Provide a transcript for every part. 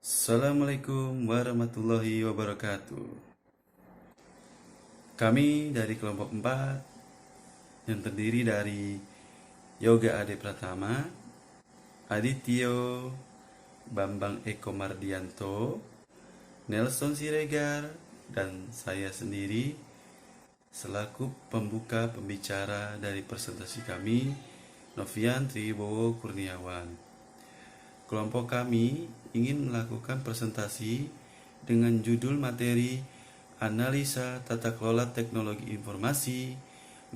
Assalamualaikum warahmatullahi wabarakatuh. Kami dari kelompok 4 yang terdiri dari Yoga Ade Pratama, Adityo, Bambang Eko Mardianto, Nelson Siregar, dan saya sendiri selaku pembuka pembicara dari presentasi kami, Novian Tribowo Kurniawan. Kelompok kami ingin melakukan presentasi dengan judul materi Analisa Tata Kelola Teknologi Informasi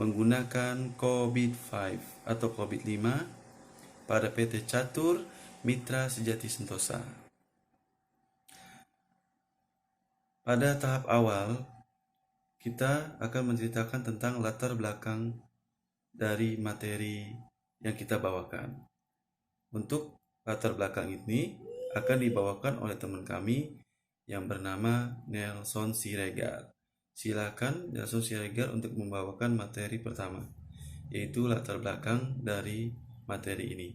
menggunakan COVID-5 atau COVID-5 pada PT Catur Mitra Sejati Sentosa. Pada tahap awal, kita akan menceritakan tentang latar belakang dari materi yang kita bawakan. Untuk latar belakang ini akan dibawakan oleh teman kami yang bernama Nelson Siregar. Silakan Nelson Siregar untuk membawakan materi pertama, yaitu latar belakang dari materi ini.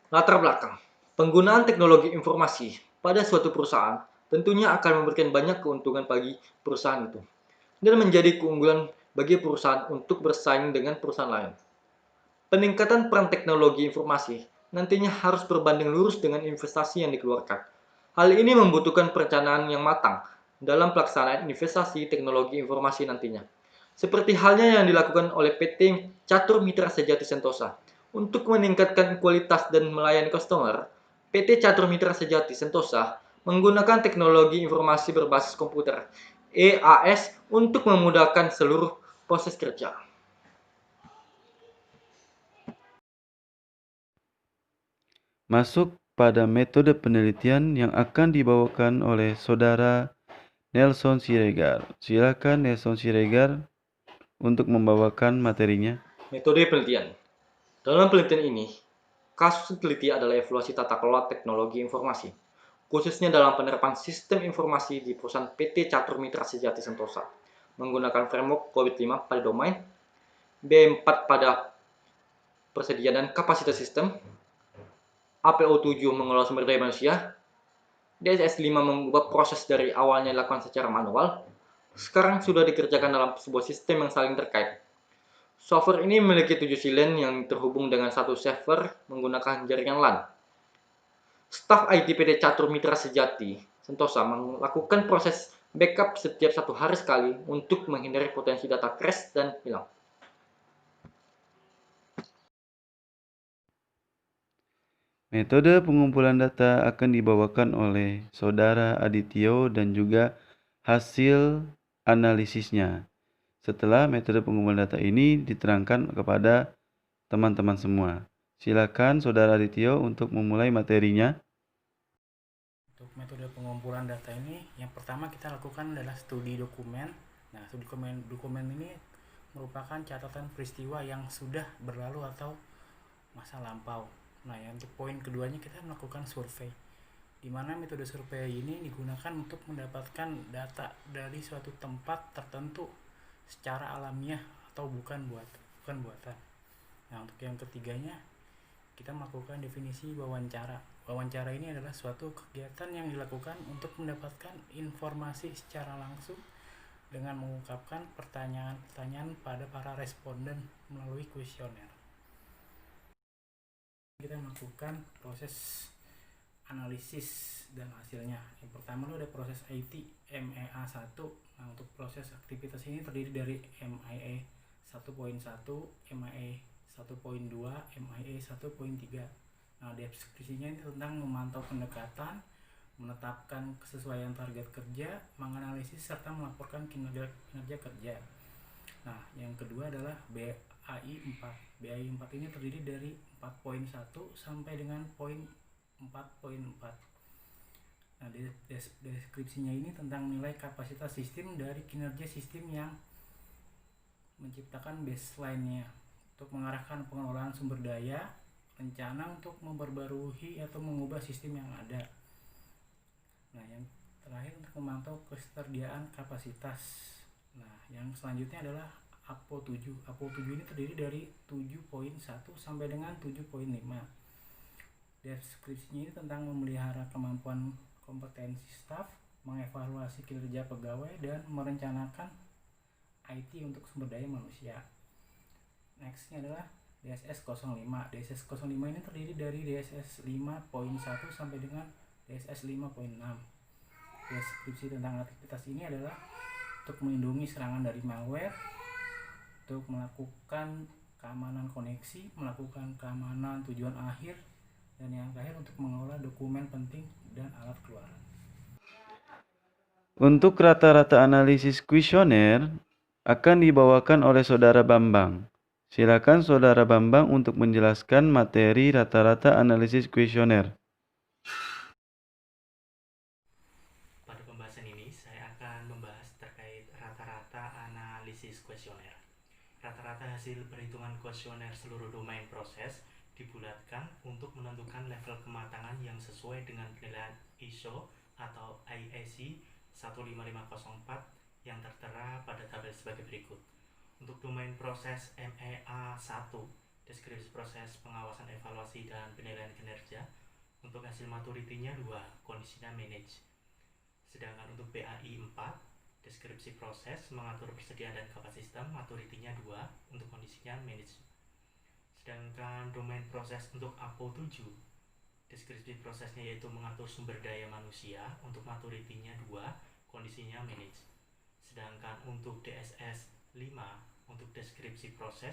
Latar belakang. Penggunaan teknologi informasi pada suatu perusahaan tentunya akan memberikan banyak keuntungan bagi perusahaan itu dan menjadi keunggulan bagi perusahaan untuk bersaing dengan perusahaan lain. Peningkatan peran teknologi informasi nantinya harus berbanding lurus dengan investasi yang dikeluarkan. Hal ini membutuhkan perencanaan yang matang dalam pelaksanaan investasi teknologi informasi nantinya. Seperti halnya yang dilakukan oleh PT Catur Mitra Sejati Sentosa. Untuk meningkatkan kualitas dan melayani customer, PT Catur Mitra Sejati Sentosa menggunakan teknologi informasi berbasis komputer EAS untuk memudahkan seluruh proses kerja. Masuk pada metode penelitian yang akan dibawakan oleh Saudara Nelson Siregar. Silakan Nelson Siregar untuk membawakan materinya. Metode penelitian. Dalam penelitian ini, kasus teliti adalah evaluasi tata kelola teknologi informasi, khususnya dalam penerapan sistem informasi di perusahaan PT Catur Mitra Sejati Sentosa, menggunakan framework COVID-5 pada domain, B4 pada persediaan dan kapasitas sistem, APO7 mengelola sumber daya manusia, DSS5 mengubah proses dari awalnya dilakukan secara manual, sekarang sudah dikerjakan dalam sebuah sistem yang saling terkait. Software ini memiliki 7 silen yang terhubung dengan satu server menggunakan jaringan LAN. Staf IT PT Catur Mitra Sejati Sentosa melakukan proses backup setiap 1 hari sekali untuk menghindari potensi data crash dan hilang. Metode pengumpulan data akan dibawakan oleh Saudara Adityo dan juga hasil analisisnya. Setelah metode pengumpulan data ini diterangkan kepada teman-teman semua. Silakan Saudara Adityo untuk memulai materinya. Untuk metode pengumpulan data ini, yang pertama kita lakukan adalah studi dokumen. Nah, studi dokumen ini merupakan catatan peristiwa yang sudah berlalu atau masa lampau. Nah, ya, untuk poin keduanya kita melakukan survei, di mana metode survei ini digunakan untuk mendapatkan data dari suatu tempat tertentu secara alamiah atau bukan buatan. Nah, untuk yang ketiganya kita melakukan definisi wawancara. Wawancara ini adalah suatu kegiatan yang dilakukan untuk mendapatkan informasi secara langsung dengan mengungkapkan pertanyaan-pertanyaan pada para responden melalui kuesioner. Kita melakukan proses analisis dan hasilnya. Yang pertama itu ada proses IT MEA1. Nah, untuk proses aktivitas ini terdiri dari MIE 1.1, MIE 1.2, MIE 1.3. Nah, deskripsinya ini tentang memantau pendekatan, menetapkan kesesuaian target kerja, menganalisis serta melaporkan kinerja kerja. Nah, yang kedua adalah BAI 4. BAI 4 ini terdiri dari 4.1 sampai dengan poin 4.4. Nah, deskripsinya ini tentang nilai kapasitas sistem dari kinerja sistem yang menciptakan baseline-nya untuk mengarahkan pengelolaan sumber daya, rencana untuk memperbarui atau mengubah sistem yang ada. Nah, yang terakhir untuk memantau ketersediaan kapasitas. Nah, yang selanjutnya adalah APO7. APO7 ini terdiri dari 7.1 sampai dengan 7.5. Deskripsinya ini tentang memelihara kemampuan kompetensi staf, mengevaluasi kinerja pegawai, dan merencanakan IT untuk sumber daya manusia. Nextnya adalah DSS 05. DSS 05 ini terdiri dari DSS 5.1 sampai dengan DSS 5.6. Deskripsi tentang aktivitas ini adalah untuk melindungi serangan dari malware, untuk melakukan keamanan koneksi, melakukan keamanan tujuan akhir, dan yang terakhir untuk mengelola dokumen penting dan alat keluaran. Untuk rata-rata analisis kuesioner akan dibawakan oleh Saudara Bambang. Silakan Saudara Bambang untuk menjelaskan materi rata-rata analisis kuesioner. Pada pembahasan ini saya akan membahas terkait rata-rata analisis kuesioner. Rata-rata hasil perhitungan kuesioner seluruh domain proses dibulatkan untuk menentukan level kematangan yang sesuai dengan penilaian ISO atau IEC 15504 yang tertera pada tabel sebagai berikut. Untuk domain proses MEA1, deskripsi proses pengawasan evaluasi dan penilaian kinerja, untuk hasil maturity-nya 2, kondisinya manage. Sedangkan untuk PAI 4, deskripsi proses mengatur persediaan dan kapasitas sistem, maturity-nya 2, untuk kondisinya manage. Sedangkan domain proses untuk APO 7, deskripsi prosesnya yaitu mengatur sumber daya manusia, untuk maturity-nya 2, kondisinya manage. Sedangkan untuk DSS 5, untuk deskripsi proses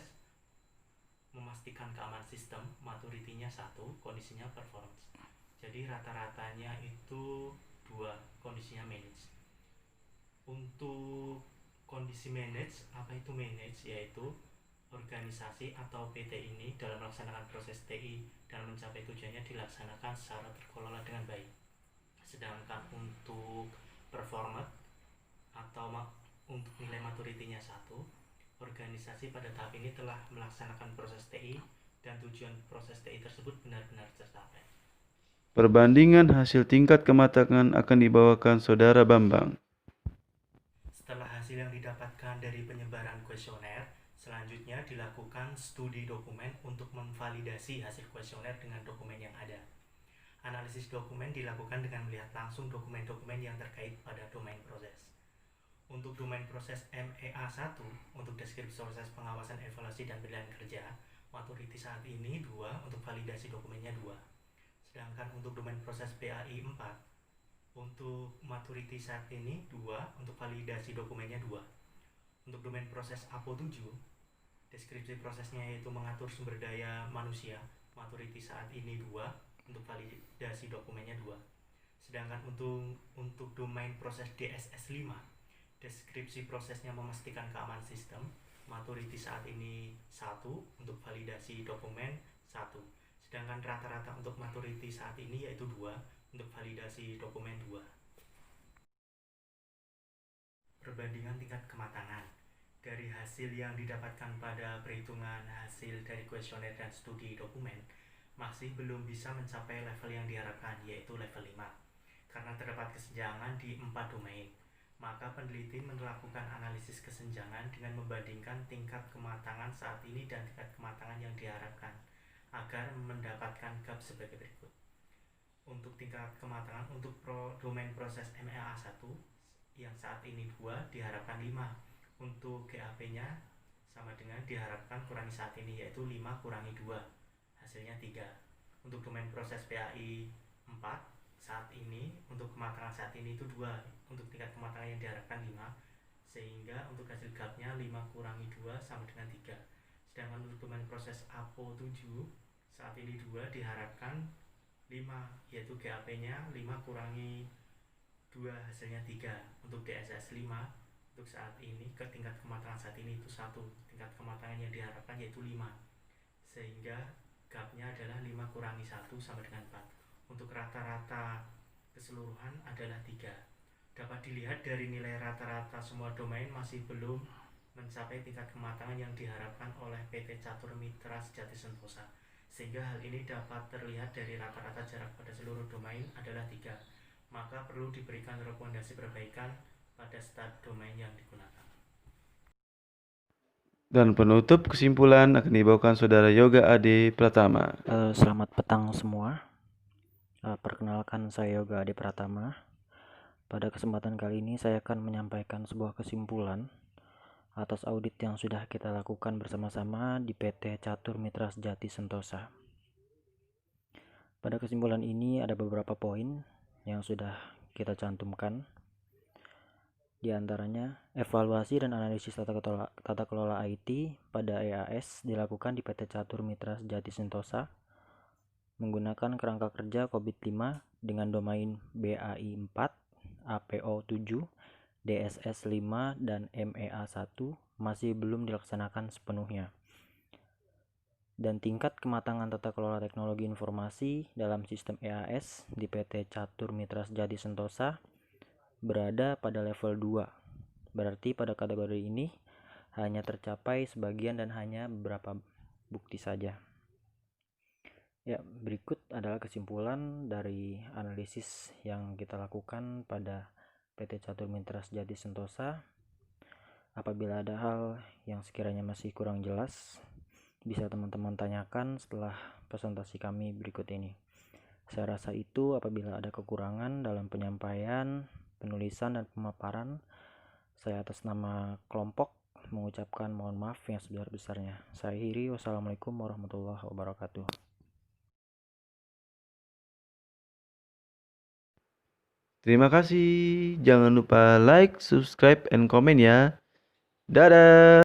memastikan keamanan sistem, maturity-nya 1, kondisinya performance. Jadi rata-ratanya itu 2, kondisinya manage. Untuk kondisi manage, apa itu manage? Yaitu organisasi atau PT ini dalam melaksanakan proses TI dan mencapai tujuannya dilaksanakan secara terkelola dengan baik. Sedangkan untuk performance atau untuk nilai maturity-nya 1, organisasi pada tahap ini telah melaksanakan proses TI dan tujuan proses TI tersebut benar-benar tercapai. Perbandingan hasil tingkat kematangan akan dibawakan Saudara Bambang. Setelah hasil yang didapatkan dari penyebaran kuesioner, selanjutnya dilakukan studi dokumen untuk memvalidasi hasil kuesioner dengan dokumen yang ada. Analisis dokumen dilakukan dengan melihat langsung dokumen-dokumen yang terkait pada domain proses. Untuk domain proses MEA1, untuk deskripsi proses pengawasan evaluasi dan penilaian kerja, maturity saat ini 2, untuk validasi dokumennya 2. Sedangkan untuk domain proses PAI 4, untuk maturity saat ini 2, untuk validasi dokumennya 2. Untuk domain proses APO 7, deskripsi prosesnya yaitu mengatur sumber daya manusia, maturity saat ini 2, untuk validasi dokumennya 2. Sedangkan untuk domain proses DSS 5, deskripsi prosesnya memastikan keamanan sistem, maturity saat ini 1, untuk validasi dokumen 1. Sedangkan rata-rata untuk maturity saat ini yaitu 2, untuk validasi dokumen 2. Perbandingan tingkat kematangan. Dari hasil yang didapatkan pada perhitungan hasil dari kuesioner dan studi dokumen, masih belum bisa mencapai level yang diharapkan, yaitu level 5. Karena terdapat kesenjangan di 4 domain, maka peneliti melakukan analisis kesenjangan dengan membandingkan tingkat kematangan saat ini dan tingkat kematangan yang diharapkan, agar mendapatkan gap sebagai berikut. Untuk tingkat kematangan untuk domain proses MEA1 yang saat ini 2, diharapkan 5. Untuk GAP-nya sama dengan diharapkan kurangi saat ini, yaitu 5 kurangi 2, hasilnya 3. Untuk domain proses PAI 4, saat ini untuk kematangan saat ini itu 2, untuk tingkat kematangan yang diharapkan 5, sehingga untuk hasil gapnya 5 kurangi 2 sama dengan 3. Sedangkan untuk domain proses APO 7 saat ini 2, diharapkan 5, yaitu GAP-nya 5 kurangi 2, hasilnya 3. Untuk DSS 5 untuk saat ini ke tingkat kematangan saat ini itu 1, tingkat kematangan yang diharapkan yaitu 5, sehingga gapnya adalah 5 kurangi 1 sama dengan 4. Untuk rata-rata keseluruhan adalah 3. Dapat dilihat dari nilai rata-rata semua domain masih belum mencapai tingkat kematangan yang diharapkan oleh PT Catur Mitra Sejati Sentosa, sehingga hal ini dapat terlihat dari rata-rata jarak pada seluruh domain adalah 3. Maka perlu diberikan rekomendasi perbaikan pada start domain yang digunakan. Dan penutup kesimpulan akan dibawakan Saudara Yoga Ade Pratama. Selamat petang semua. Perkenalkan, saya Yoga Adi Pratama. Pada kesempatan kali ini saya akan menyampaikan sebuah kesimpulan atas audit yang sudah kita lakukan bersama-sama di PT Catur Mitra Sejati Sentosa. Pada kesimpulan ini ada beberapa poin yang sudah kita cantumkan. Di antaranya, evaluasi dan analisis tata kelola IT pada EAS dilakukan di PT Catur Mitra Sejati Sentosa menggunakan kerangka kerja COVID-5 dengan domain BAI4, APO7, DSS5, dan MEA1 masih belum dilaksanakan sepenuhnya. Dan tingkat kematangan tata kelola teknologi informasi dalam sistem EAS di PT Catur Mitra Sejati Sentosa berada pada level 2. Berarti pada kategori ini hanya tercapai sebagian dan hanya beberapa bukti saja. Ya, berikut adalah kesimpulan dari analisis yang kita lakukan pada PT Catur Mitra Sejati Sentosa. Apabila ada hal yang sekiranya masih kurang jelas, bisa teman-teman tanyakan setelah presentasi kami berikut ini. Saya rasa itu apabila ada kekurangan dalam penyampaian, penulisan, dan pemaparan, saya atas nama kelompok mengucapkan mohon maaf yang sebesar-besarnya. Saya akhiri, wassalamualaikum warahmatullahi wabarakatuh. Terima kasih. Jangan lupa like, subscribe, and komen ya. Dadah.